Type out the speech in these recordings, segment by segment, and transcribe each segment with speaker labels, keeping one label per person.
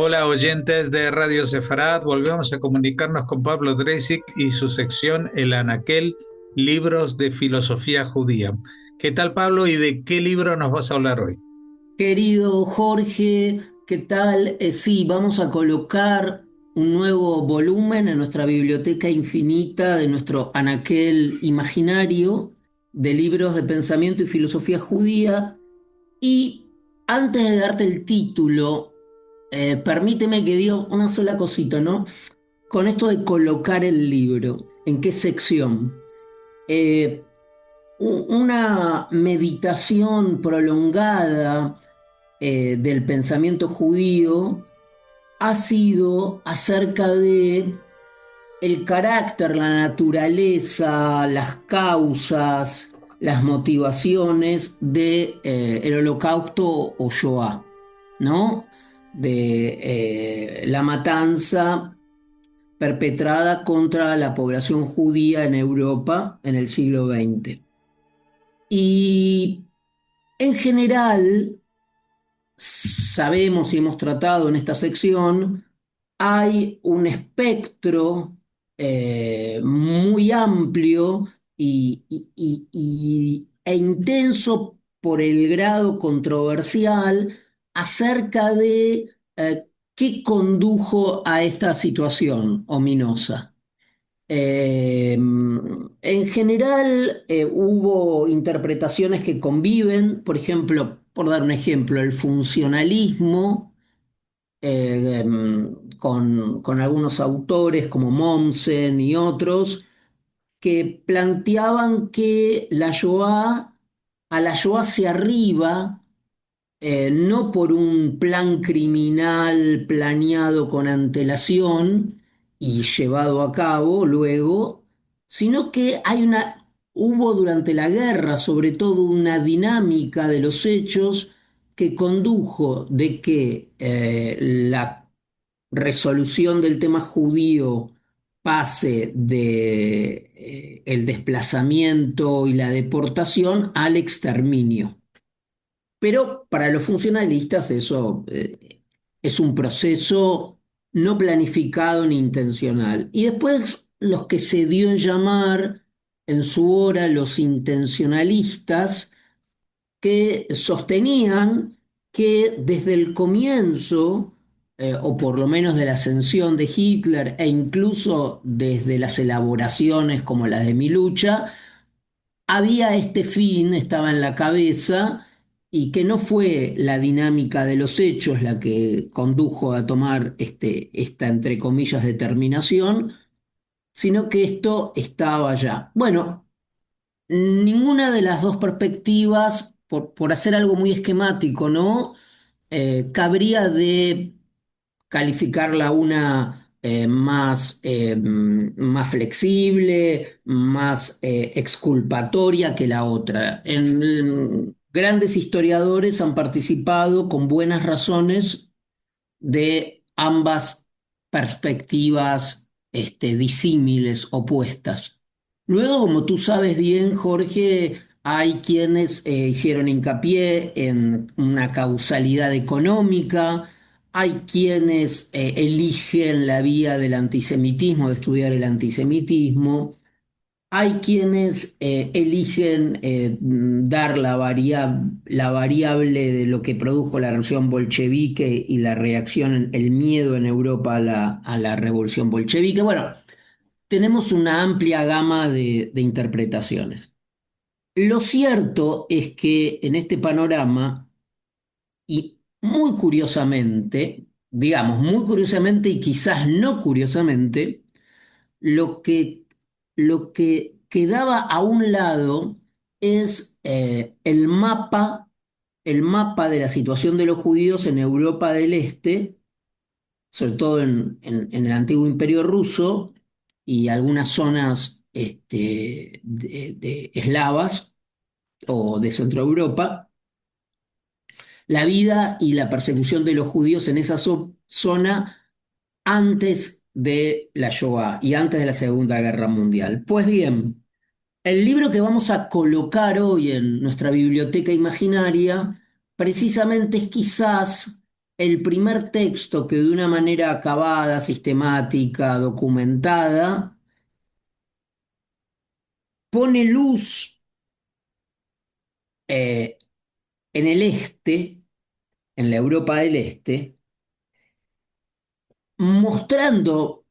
Speaker 1: Hola oyentes de Radio Sefarad, volvemos a comunicarnos con Pablo Dresik y su sección El Anaquel, libros de filosofía judía. ¿Qué tal, Pablo, y de qué libro nos vas a hablar hoy?
Speaker 2: Querido Jorge, ¿qué tal? Sí, vamos a colocar un nuevo volumen en nuestra biblioteca infinita de nuestro anaquel imaginario de libros de pensamiento y filosofía judía. Y antes de darte el título, permíteme que diga una sola cosita, ¿no? Con esto de colocar el libro, ¿en qué sección? Eh, una meditación prolongada del pensamiento judío ha sido acerca de el carácter, la naturaleza, las causas, las motivaciones de el Holocausto o Shoah, ¿no? De la matanza perpetrada contra la población judía en Europa en el siglo XX. Y en general, sabemos y hemos tratado en esta sección, hay un espectro muy amplio e intenso por el grado controversial acerca de qué condujo a esta situación ominosa. En general, hubo interpretaciones que conviven, por ejemplo, por dar un ejemplo, el funcionalismo, con algunos autores como Mommsen y otros, que planteaban que a la Shoah se arriba no por un plan criminal planeado con antelación y llevado a cabo luego, sino que hubo durante la guerra, sobre todo, una dinámica de los hechos que condujo de que la resolución del tema judío pase de el desplazamiento y la deportación al exterminio. Pero para los funcionalistas eso es un proceso no planificado ni intencional. Y después los que se dio en llamar en su hora los intencionalistas, que sostenían que desde el comienzo, o por lo menos de la ascensión de Hitler e incluso desde las elaboraciones como las de Mi Lucha, había este fin, estaba en la cabeza, y que no fue la dinámica de los hechos la que condujo a tomar esta, entre comillas, determinación, sino que esto estaba ya. Bueno, ninguna de las dos perspectivas, por hacer algo muy esquemático, ¿no? Cabría de calificarla una más flexible, más exculpatoria que la otra. Grandes historiadores han participado con buenas razones de ambas perspectivas disímiles, opuestas. Luego, como tú sabes bien, Jorge, hay quienes hicieron hincapié en una causalidad económica, hay quienes eligen la vía del antisemitismo, de estudiar el antisemitismo, hay quienes eligen dar la variable de lo que produjo la revolución bolchevique y la reacción, el miedo en Europa a la revolución bolchevique. Bueno, tenemos una amplia gama de interpretaciones. Lo cierto es que en este panorama, y muy curiosamente, digamos, muy curiosamente y quizás no curiosamente, lo que, lo que quedaba a un lado es el mapa de la situación de los judíos en Europa del Este, sobre todo en el antiguo Imperio Ruso y algunas zonas de eslavas o de Centroeuropa, la vida y la persecución de los judíos en esa zona antes de la Shoah y antes de la Segunda Guerra Mundial. Pues bien, el libro que vamos a colocar hoy en nuestra biblioteca imaginaria precisamente es quizás el primer texto que de una manera acabada, sistemática, documentada, pone luz eh, en el este, en la Europa del Este, mostrando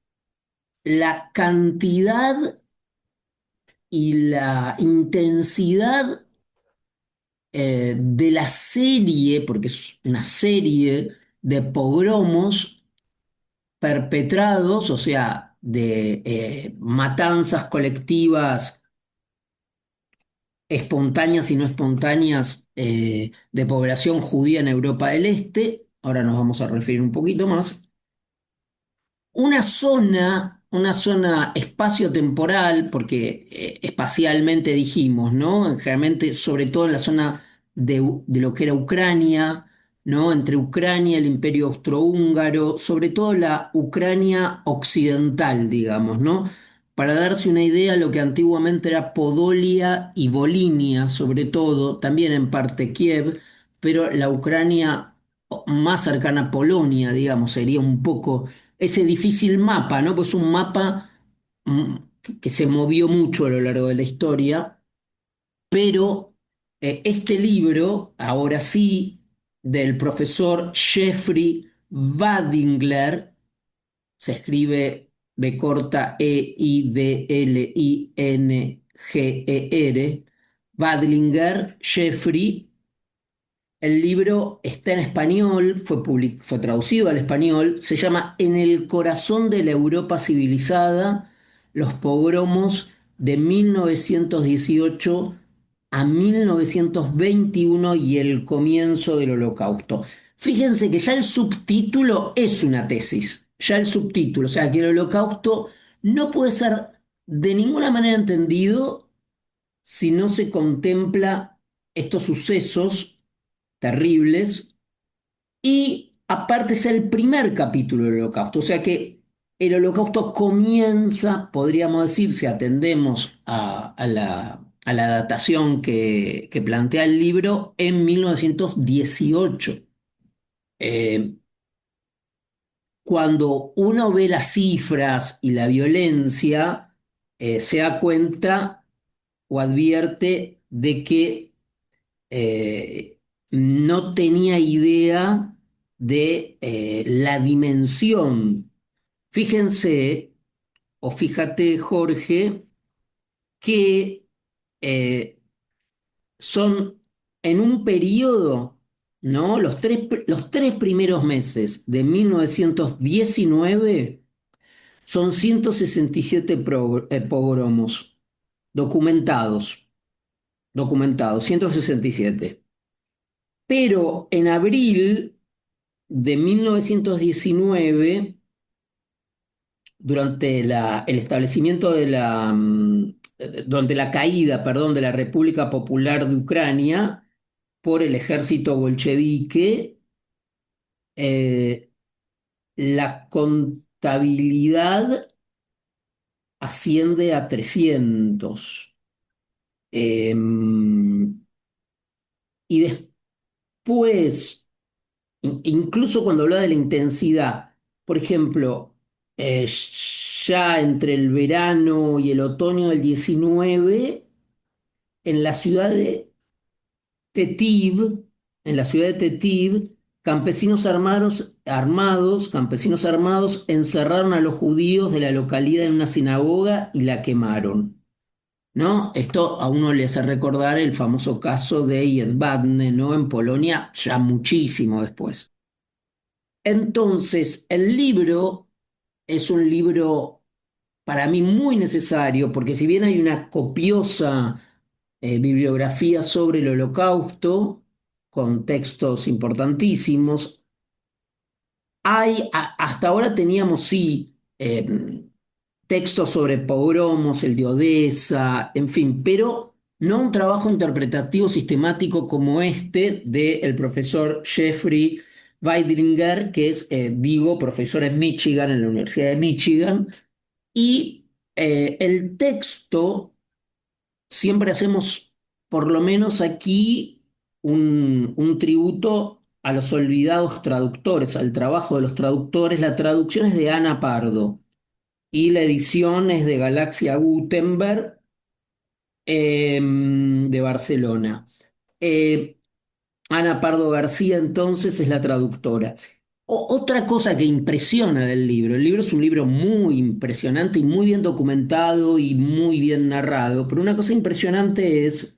Speaker 2: la cantidad y la intensidad de la serie, porque es una serie de pogromos perpetrados, o sea, de matanzas colectivas espontáneas y no espontáneas de población judía en Europa del Este. Ahora nos vamos a referir un poquito más. Una zona espacio-temporal, porque espacialmente dijimos, ¿no? Generalmente, sobre todo en la zona de lo que era Ucrania, ¿no? Entre Ucrania, el Imperio Austrohúngaro, sobre todo la Ucrania occidental, digamos, ¿no? Para darse una idea, lo que antiguamente era Podolia y Volinia, sobre todo, también en parte Kiev, pero la Ucrania más cercana a Polonia, digamos, sería un poco ese difícil mapa, ¿no? Pues un mapa que se movió mucho a lo largo de la historia, pero este libro, ahora sí, del profesor Jeffrey Wadingler, se escribe B corta Eidlinger, Wadlinger, Jeffrey. El libro está en español, fue traducido al español, se llama En el corazón de la Europa civilizada, los pogromos de 1918 a 1921 y el comienzo del Holocausto. Fíjense que ya el subtítulo es una tesis, ya el subtítulo, o sea que el Holocausto no puede ser de ninguna manera entendido si no se contempla estos sucesos terribles, y aparte es el primer capítulo del Holocausto, o sea que el Holocausto comienza, podríamos decir, si atendemos a la datación que plantea el libro, en 1918. Eh, Cuando uno ve las cifras y la violencia, se da cuenta o advierte de que eh, no tenía idea de la dimensión. Fíjense, o fíjate, Jorge, que eh, son en un periodo, ¿no? Los tres primeros meses de 1919 son 167 pogromos documentados, documentados, 167. Pero en abril de 1919, durante el establecimiento durante la caída, perdón, de la República Popular de Ucrania por el ejército bolchevique, eh, la contabilidad asciende a 300. Y después, incluso cuando habla de la intensidad, por ejemplo, eh, ya entre el verano y el otoño del 19, en la ciudad de Tetiv, en la ciudad de Tetiv, campesinos armados, encerraron a los judíos de la localidad en una sinagoga y la quemaron. ¿No? Esto a uno le hace recordar el famoso caso de Jedwabne, ¿no? En Polonia, ya muchísimo después. Entonces, el libro es un libro para mí muy necesario, porque si bien hay una copiosa bibliografía sobre el Holocausto, con textos importantísimos, hasta ahora teníamos sí textos sobre pogromos, el de Odessa, en fin, pero no un trabajo interpretativo sistemático como este del profesor Jeffrey Weidlinger, que es, digo, profesor en Michigan, en la Universidad de Michigan, y el texto, siempre hacemos, por lo menos aquí, un tributo a los olvidados traductores, al trabajo de los traductores. La traducción es de Ana Pardo y la edición es de Galaxia Gutenberg, de Barcelona. Eh, Ana Pardo García entonces es la traductora. Otra cosa que impresiona del libro, el libro es un libro muy impresionante y muy bien documentado y muy bien narrado, pero una cosa impresionante es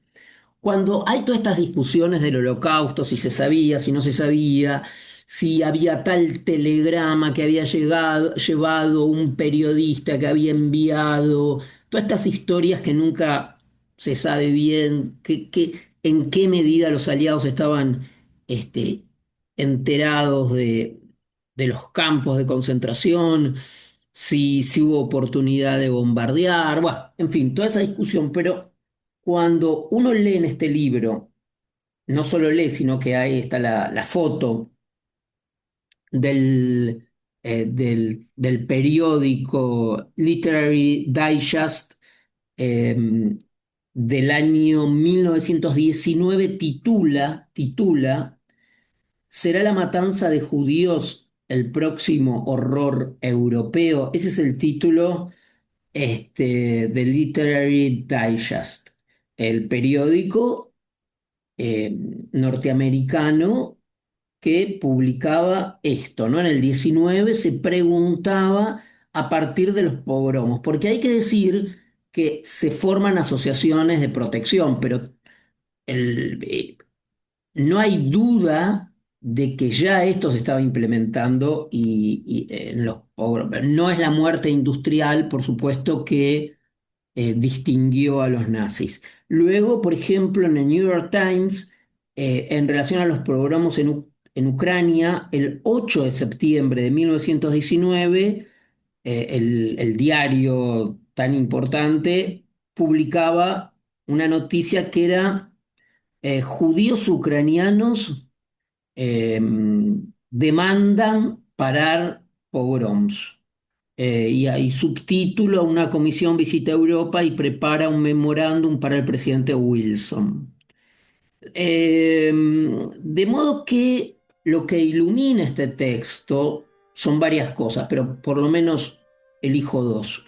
Speaker 2: cuando hay todas estas discusiones del holocausto, si se sabía, si no se sabía, si había tal telegrama que había llevado un periodista que había enviado, todas estas historias que nunca se sabe bien en qué medida los aliados estaban este, enterados de los campos de concentración, si hubo oportunidad de bombardear, bueno, en fin, toda esa discusión, pero cuando uno lee en este libro, no solo lee, sino que ahí está la foto del periódico Literary Digest, eh, del año 1919, titula ¿Será la matanza de judíos el próximo horror europeo? Ese es el título de Literary Digest, el periódico eh, norteamericano que publicaba esto, ¿no? En el 19 se preguntaba a partir de los pogromos, porque hay que decir que se forman asociaciones de protección, pero el, no hay duda de que ya esto se estaba implementando y en los pogromos. No es la muerte industrial, por supuesto, que distinguió a los nazis. Luego, por ejemplo, en el New York Times, en relación a los pogromos en Ucrania, el 8 de septiembre de 1919, el diario tan importante publicaba una noticia que era judíos ucranianos eh, demandan parar pogroms. Y hay subtítulo: una comisión visita Europa y prepara un memorándum para el presidente Wilson. De modo que lo que ilumina este texto son varias cosas, pero por lo menos elijo dos.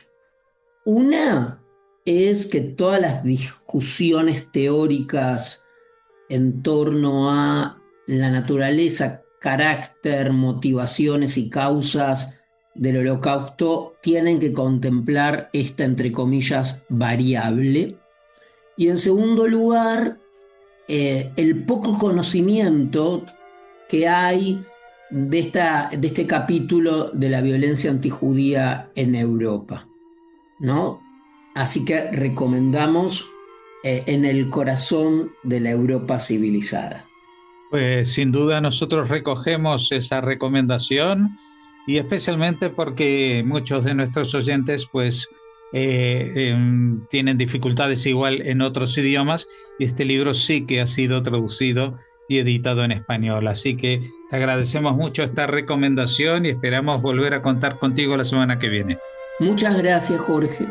Speaker 2: Una es que todas las discusiones teóricas en torno a la naturaleza, carácter, motivaciones y causas del holocausto tienen que contemplar esta, entre comillas, variable. Y en segundo lugar, el poco conocimiento que hay de este capítulo de la violencia antijudía en Europa, ¿no? Así que recomendamos En el corazón de la Europa civilizada.
Speaker 1: Pues sin duda nosotros recogemos esa recomendación y especialmente porque muchos de nuestros oyentes pues tienen dificultades igual en otros idiomas y este libro sí que ha sido traducido y editado en español. Así que te agradecemos mucho esta recomendación y esperamos volver a contar contigo la semana que viene.
Speaker 2: Muchas gracias, Jorge.